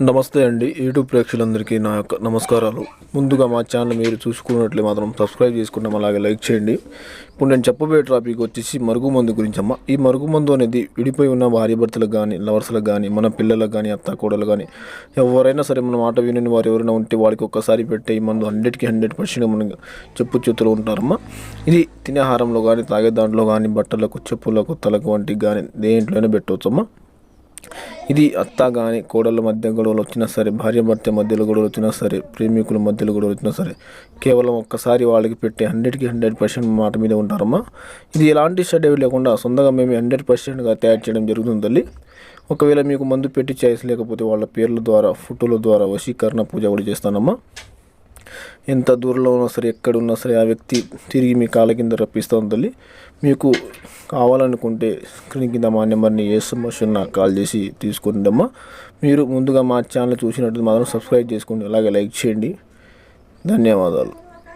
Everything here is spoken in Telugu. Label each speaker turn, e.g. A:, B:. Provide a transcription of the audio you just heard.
A: నమస్తే అండి. యూట్యూబ్ ప్రేక్షకులందరికీ నా యొక్క నమస్కారాలు. ముందుగా మా ఛానల్ మీరు చూసుకున్నట్లే మాత్రం సబ్స్క్రైబ్ చేసుకుంటాం, అలాగే లైక్ చేయండి. ఇప్పుడు నేను చెప్పబోయే టాపిక్ వచ్చేసి మరుగుమందు గురించి అమ్మ. ఈ మరుగుమందు అనేది విడిపోయి ఉన్న భార్యాభర్తలకు కానీ, లవర్స్లకు కానీ, మన పిల్లలకు కానీ, అత్త కోడలు కానీ ఎవరైనా సరే మన మాట వినని వారు ఎవరైనా ఉంటే వాడికి ఒక్కసారి పెట్టే ఈ మందు 100% మనకి చెప్పు చేతులు ఉంటారమ్మా. ఇది తినే ఆహారంలో కానీ, తాగే దాంట్లో కానీ, బట్టలకు, చెప్పులకు, తలకు వంటికి కానీ దేంట్లోనే పెట్టవచ్చమ్మా. ఇది అత్త కానీ కోడళ్ళ మధ్య గొడవలు వచ్చినా సరే, భార్యాభర్త మధ్యలో గొడవలు వచ్చినా సరే, ప్రేమికుల మధ్యలో గొడవలు వచ్చినా సరే, కేవలం ఒక్కసారి వాళ్ళకి పెట్టే 100% మాట మీద ఉంటారమ్మా. ఇది ఎలాంటి సైడ్ ఎఫెక్ట్ లేకుండా సొంతంగా మేము 100%గా తయారు చేయడం జరుగుతుంది తల్లి. ఒకవేళ మీకు మందు పెట్టి ఛాయిస్ లేకపోతే వాళ్ళ పేర్ల ద్వారా, ఫోటోల ద్వారా వశీకరణ పూజ కూడా చేస్తానమ్మా. ఎంత దూరంలో ఉన్నా సరే, ఎక్కడున్నా సరే ఆ వ్యక్తి తిరిగి మీ కాళ్ళ కింద రప్పిస్తాం తల్లి. మీకు కావాలనుకుంటే స్క్రీన్ కింద మా నెంబర్ని SMS నాకు కాల్ చేసి తీసుకుంటామా. మీరు ముందుగా మా ఛానల్ చూసినట్టు మాత్రం సబ్స్క్రైబ్ చేసుకోండి, అలాగే లైక్ చేయండి. ధన్యవాదాలు.